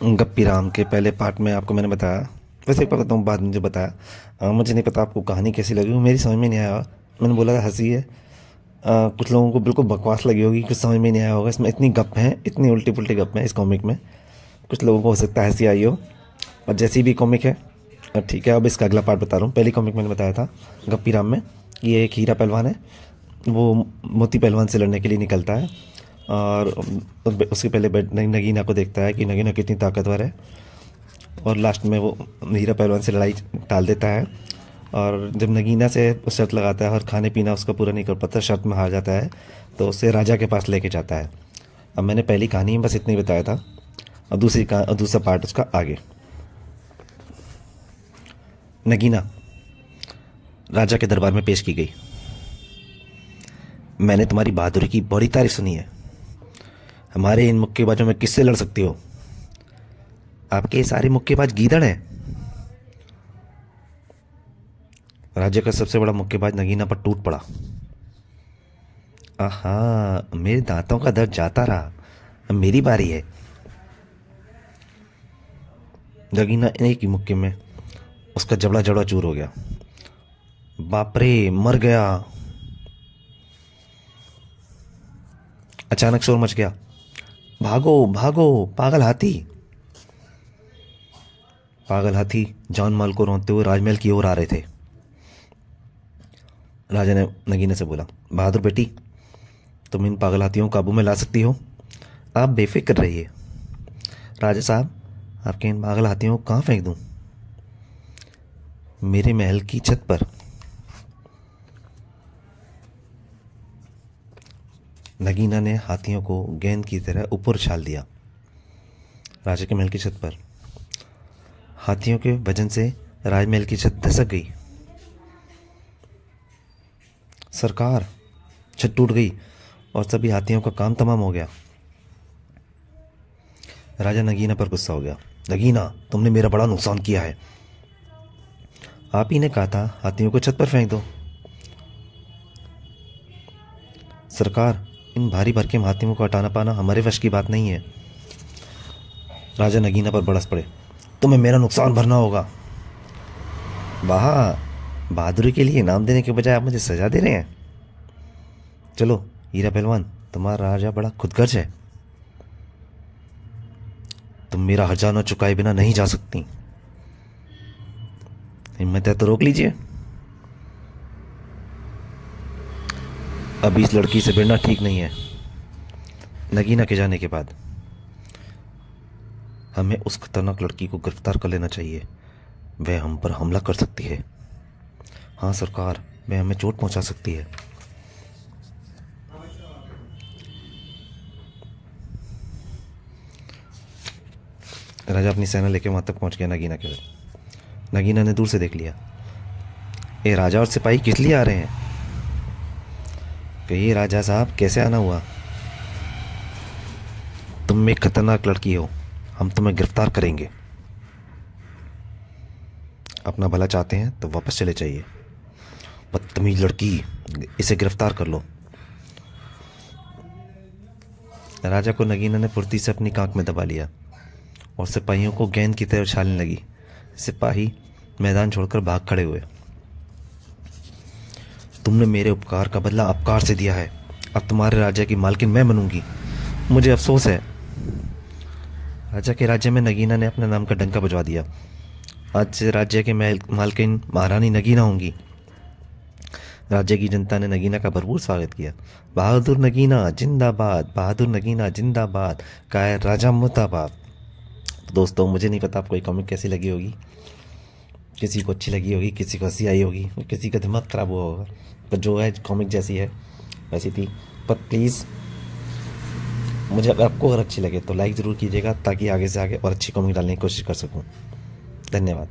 गप्पी राम के पहले पार्ट में आपको मैंने बताया, वैसे एक बार बताऊँ, बाद में जो बताया, मुझे नहीं पता आपको कहानी कैसी लगी, वो मेरी समझ में नहीं आया। मैंने बोला था हंसी है, कुछ लोगों को बिल्कुल बकवास लगी होगी, कुछ समझ में नहीं आया होगा। इसमें इतनी गप हैं, इतनी उल्टी पुल्टी गप हैं इस कॉमिक में, कुछ लोगों को हो सकता है हंसी आई हो। और जैसी भी कॉमिक है, ठीक है। अब इसका अगला पार्ट बता रहा हूँ। पहली कॉमिक मैंने बताया था गप्पी राम में, ये एक हीरा पहलवान है, वो मोती पहलवान से लड़ने के लिए निकलता है। और उसके पहले नगीना को देखता है कि नगीना कितनी ताकतवर है, और लास्ट में वो हीरा पहलवान से लड़ाई टाल देता है। और जब नगीना से शर्त लगाता है और खाने पीना उसका पूरा नहीं कर पाता, शर्त में हार जाता है, तो उसे राजा के पास लेके जाता है। अब मैंने पहली कहानी में बस इतना ही बताया था, और दूसरा पार्ट उसका आगे। नगीना राजा के दरबार में पेश की गई। मैंने तुम्हारी बहादुरी की बड़ी तारीफ सुनी है। हमारे इन मुक्केबाजों में किससे लड़ सकती हो? आपके सारे मुक्केबाज गीदड़ हैं। राज्य का सबसे बड़ा मुक्केबाज नगीना पर टूट पड़ा। आहा, मेरे दांतों का दर्द जाता रहा, अब मेरी बारी है। नगीना एक ही मुक्के में उसका जबड़ा जबड़ा चूर हो गया। बाप रे, मर गया। अचानक शोर मच गया, भागो भागो पागल हाथी। पागल हाथी जान माल को रौंदते हुए राजमहल की ओर आ रहे थे। राजा ने नगीना से बोला, बहादुर बेटी, तुम इन पागल हाथियों को काबू में ला सकती हो, आप बेफिक्र रहिए। राजा साहब, आपके इन पागल हाथियों को कहाँ फेंक दूं? मेरे महल की छत पर। नगीना ने हाथियों को गेंद की तरह ऊपर उछाल दिया। राजा के महल की छत पर हाथियों के वजन से राजमहल की छत धसक गई। सरकार, छत टूट गई और सभी हाथियों का काम तमाम हो गया। राजा नगीना पर गुस्सा हो गया। नगीना, तुमने मेरा बड़ा नुकसान किया है। आप ही ने कहा था हाथियों को छत पर फेंक दो। सरकार, इन भारी भरकम हाथियों को हटाना पाना हमारे वश की बात नहीं है। राजा नगीना पर बरस पड़े। तुम्हें मेरा नुकसान भरना होगा। बहादुरी के लिए इनाम देने के बजाय आप मुझे सजा दे रहे हैं। चलो हीरा पहलवान, तुम्हारा राजा बड़ा खुदगर्ज है, तुम मेरा हर्जाना चुकाए बिना नहीं जा सकती। हिम्मत है तो रोक लीजिए। अभी इस लड़की से भिड़ना ठीक नहीं है। नगीना के जाने के बाद हमें उस खतरनाक लड़की को गिरफ्तार कर लेना चाहिए, वह हम पर हमला कर सकती है। हाँ सरकार, वह हमें चोट पहुंचा सकती है। राजा अपनी सेना लेकर वहां तक पहुंच गया नगीना के घर। नगीना ने दूर से देख लिया। ये राजा और सिपाही किस लिए आ रहे हैं? कहिए राजा साहब, कैसे आना हुआ? तुम एक खतरनाक लड़की हो, हम तुम्हें गिरफ्तार करेंगे। अपना भला चाहते हैं तो वापस चले जाइए। बदतमीज लड़की, इसे गिरफ्तार कर लो। राजा को नगीना ने फुर्ती से अपनी कांख में दबा लिया और सिपाहियों को गेंद की तरह उछालने लगी। सिपाही मैदान छोड़कर भाग खड़े हुए। तुमने मेरे उपकार का बदला अपकार से दिया है, अब तुम्हारे राज्य की मालकिन मैं बनूंगी। मुझे अफसोस है। राजा के राज्य में नगीना ने अपने नाम का डंका बजवा दिया। आज से राज्य के मालकिन महारानी नगीना होंगी। राज्य की जनता ने नगीना का भरपूर स्वागत किया। बहादुर नगीना जिंदाबाद, बहादुर नगीना जिंदाबाद, कायर राजा मुर्दाबाद। तो दोस्तों, मुझे नहीं पता आपको ये कॉमिक कैसी लगी होगी। किसी को अच्छी लगी होगी, किसी को हंसी आई होगी, किसी का दिमाग ख़राब हुआ होगा, पर जो है कॉमिक जैसी है वैसी थी। पर प्लीज़, मुझे आपको अगर अच्छी लगे तो लाइक ज़रूर कीजिएगा, ताकि आगे से आगे और अच्छी कॉमिक डालने की कोशिश कर सकूं। धन्यवाद।